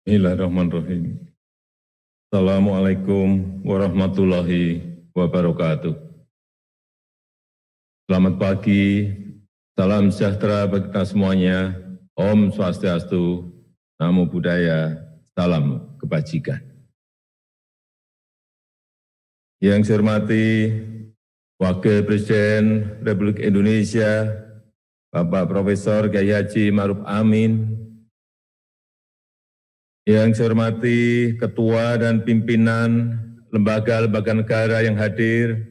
Bismillahirrahmanirrahim. Assalamualaikum warahmatullahi wabarakatuh. Selamat pagi, salam sejahtera bagi kita semuanya. Om Swastiastu, Namo Buddhaya, salam kebajikan. Yang saya hormati Wakil Presiden Republik Indonesia, Bapak Profesor Kiai Haji Ma'ruf Amin. Yang saya hormati Ketua dan Pimpinan lembaga-lembaga negara yang hadir.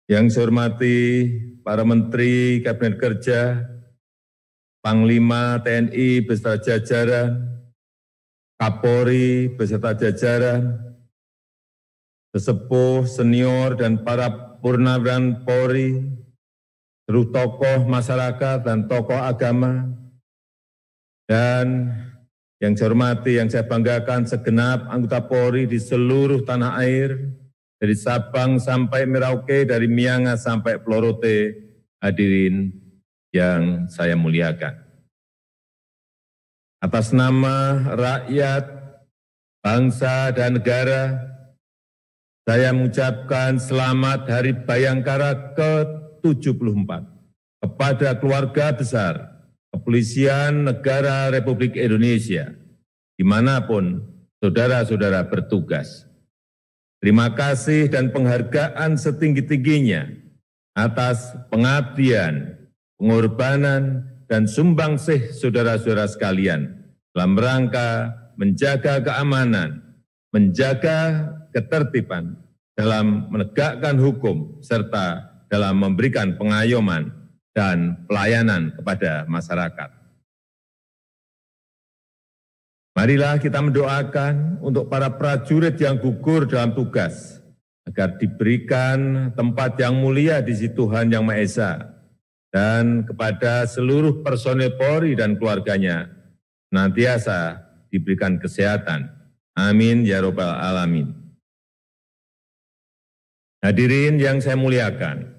Yang saya hormati para Menteri Kabinet Kerja, Panglima TNI beserta jajaran, Kapolri beserta jajaran, sesepuh, senior, dan para purnawiran Polri, seluruh tokoh masyarakat dan tokoh agama, dan yang saya hormati, yang saya banggakan segenap anggota Polri di seluruh tanah air, dari Sabang sampai Merauke, dari Miangas sampai Pulau Rote, hadirin yang saya muliakan. Atas nama rakyat, bangsa, dan negara, saya mengucapkan selamat Hari Bayangkara ke-74 kepada keluarga besar Kepolisian Negara Republik Indonesia, dimanapun saudara-saudara bertugas. Terima kasih dan penghargaan setinggi-tingginya atas pengabdian, pengorbanan, dan sumbangsih saudara-saudara sekalian dalam rangka menjaga keamanan, menjaga ketertiban, dalam menegakkan hukum, serta dalam memberikan pengayoman dan pelayanan kepada masyarakat. Marilah kita mendoakan untuk para prajurit yang gugur dalam tugas, agar diberikan tempat yang mulia di sisi Tuhan Yang Maha Esa, dan kepada seluruh personil Polri dan keluarganya, senantiasa diberikan kesehatan. Amin ya Rabbal Alamin. Hadirin yang saya muliakan,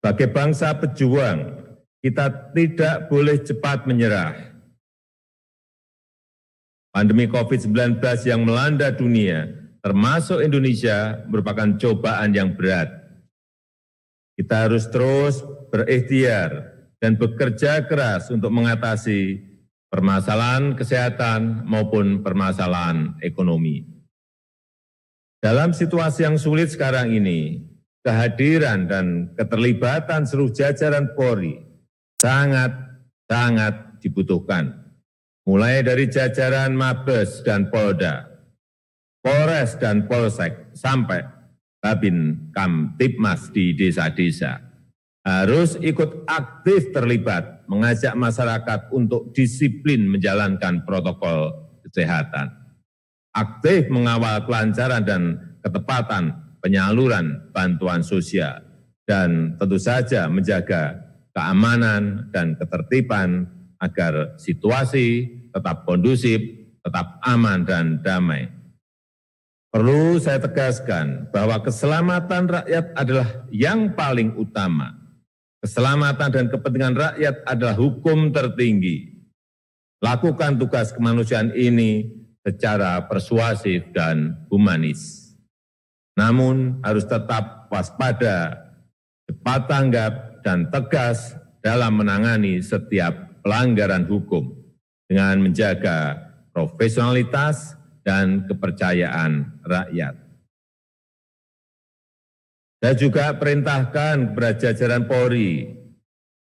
sebagai bangsa pejuang, kita tidak boleh cepat menyerah. Pandemi COVID-19 yang melanda dunia, termasuk Indonesia, merupakan cobaan yang berat. Kita harus terus berikhtiar dan bekerja keras untuk mengatasi permasalahan kesehatan maupun permasalahan ekonomi. Dalam situasi yang sulit sekarang ini, kehadiran dan keterlibatan seluruh jajaran Polri sangat dibutuhkan. Mulai dari jajaran Mabes dan Polda, Polres dan Polsek, sampai Babin Kamtibmas di desa-desa, harus ikut aktif terlibat mengajak masyarakat untuk disiplin menjalankan protokol kesehatan, aktif mengawal kelancaran dan ketepatan penyaluran bantuan sosial, dan tentu saja menjaga keamanan dan ketertiban agar situasi tetap kondusif, tetap aman dan damai. Perlu saya tegaskan bahwa keselamatan rakyat adalah yang paling utama. Keselamatan dan kepentingan rakyat adalah hukum tertinggi. Lakukan tugas kemanusiaan ini secara persuasif dan humanis. Namun harus tetap waspada, cepat tanggap, dan tegas dalam menangani setiap pelanggaran hukum dengan menjaga profesionalitas dan kepercayaan rakyat. Saya juga perintahkan kepada jajaran Polri,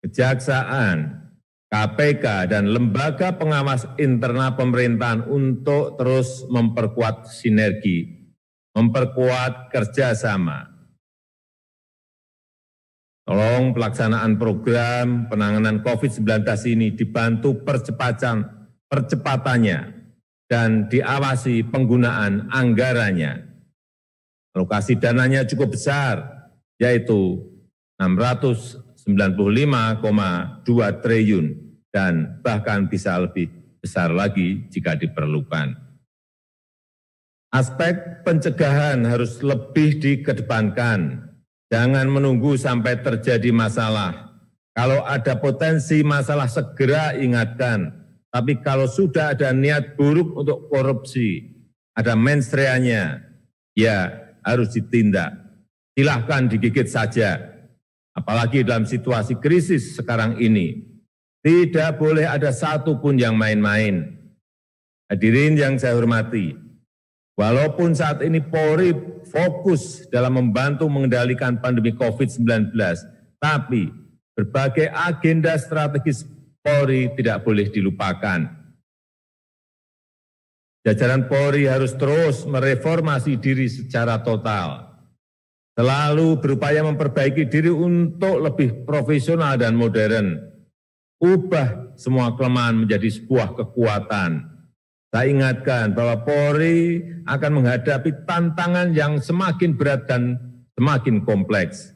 Kejaksaan, KPK, dan lembaga pengawas internal pemerintahan untuk terus memperkuat sinergi, memperkuat kerjasama. Tolong pelaksanaan program penanganan COVID-19 ini dibantu percepatannya dan diawasi penggunaan anggarannya. Alokasi dananya cukup besar, yaitu 695,2 triliun dan bahkan bisa lebih besar lagi jika diperlukan. Aspek pencegahan harus lebih dikedepankan. Jangan menunggu sampai terjadi masalah. Kalau ada potensi masalah segera ingatkan. Tapi kalau sudah ada niat buruk untuk korupsi, ada mensreanya, ya harus ditindak. Silahkan digigit saja. Apalagi dalam situasi krisis sekarang ini. Tidak boleh ada satupun yang main-main. Hadirin yang saya hormati, walaupun saat ini Polri fokus dalam membantu mengendalikan pandemi COVID-19, tapi berbagai agenda strategis Polri tidak boleh dilupakan. Jajaran Polri harus terus mereformasi diri secara total, selalu berupaya memperbaiki diri untuk lebih profesional dan modern, ubah semua kelemahan menjadi sebuah kekuatan. Saya ingatkan bahwa Polri akan menghadapi tantangan yang semakin berat dan semakin kompleks.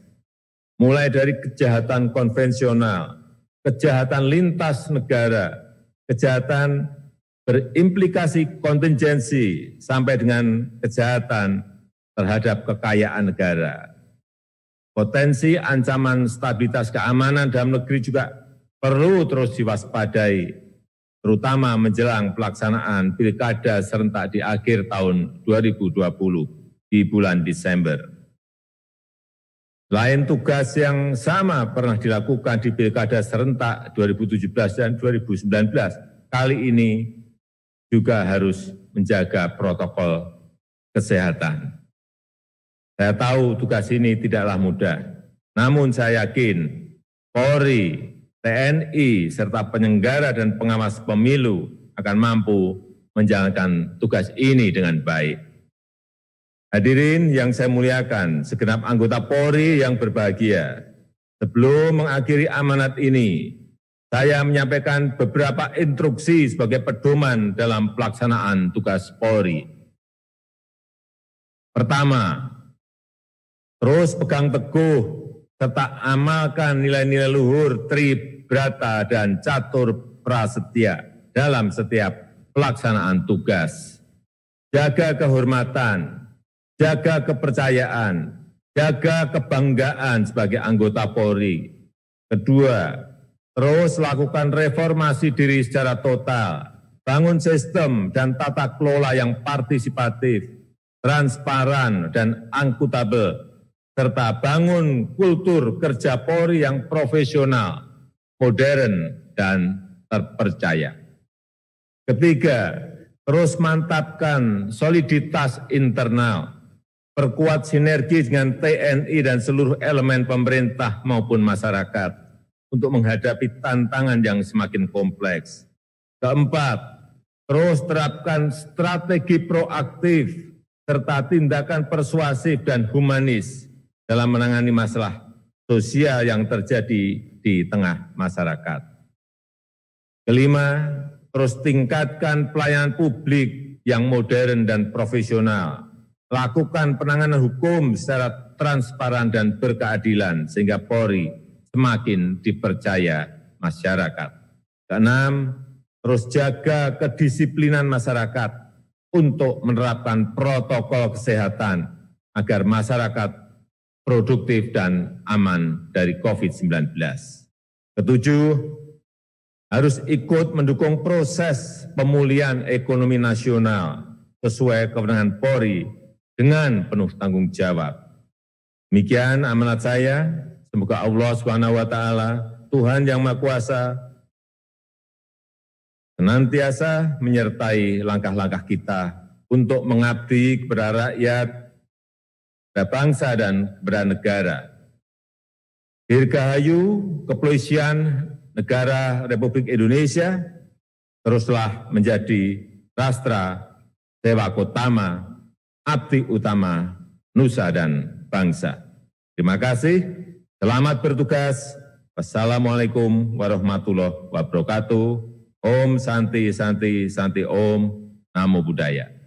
Mulai dari kejahatan konvensional, kejahatan lintas negara, kejahatan berimplikasi kontingensi, sampai dengan kejahatan terhadap kekayaan negara. Potensi ancaman stabilitas keamanan dalam negeri juga perlu terus diwaspadai, terutama menjelang pelaksanaan pilkada serentak di akhir tahun 2020 di bulan Desember. Selain tugas yang sama pernah dilakukan di pilkada serentak 2017 dan 2019, kali ini juga harus menjaga protokol kesehatan. Saya tahu tugas ini tidaklah mudah, namun saya yakin Polri, TNI, serta penyelenggara dan pengawas pemilu akan mampu menjalankan tugas ini dengan baik. Hadirin yang saya muliakan, segenap anggota Polri yang berbahagia, sebelum mengakhiri amanat ini, saya menyampaikan beberapa instruksi sebagai pedoman dalam pelaksanaan tugas Polri. Pertama, terus pegang teguh serta amalkan nilai-nilai luhur, tribrata, dan catur prasetya dalam setiap pelaksanaan tugas. Jaga kehormatan, jaga kepercayaan, jaga kebanggaan sebagai anggota Polri. Kedua, terus lakukan reformasi diri secara total, bangun sistem dan tata kelola yang partisipatif, transparan, dan akuntabel, serta bangun kultur kerja Polri yang profesional, modern, dan terpercaya. Ketiga, terus mantapkan soliditas internal, perkuat sinergi dengan TNI dan seluruh elemen pemerintah maupun masyarakat untuk menghadapi tantangan yang semakin kompleks. Keempat, terus terapkan strategi proaktif serta tindakan persuasif dan humanis dalam menangani masalah sosial yang terjadi di tengah masyarakat. Kelima, terus tingkatkan pelayanan publik yang modern dan profesional. Lakukan penanganan hukum secara transparan dan berkeadilan sehingga Polri semakin dipercaya masyarakat. Keenam, terus jaga kedisiplinan masyarakat untuk menerapkan protokol kesehatan agar masyarakat produktif dan aman dari COVID-19. Ketujuh, harus ikut mendukung proses pemulihan ekonomi nasional sesuai kewenangan Polri dengan penuh tanggung jawab. Demikian amanat saya, semoga Allah SWT, Tuhan Yang Maha Kuasa, senantiasa menyertai langkah-langkah kita untuk mengabdi kepada rakyat, kepada bangsa dan kepada negara. Dirgahayu Kepolisian Negara Republik Indonesia teruslah menjadi rastra Sewaka Utama, abdi utama nusa dan bangsa. Terima kasih, selamat bertugas. Wassalamualaikum warahmatullahi wabarakatuh. Om Santi Santi Santi Om, Namo Buddhaya.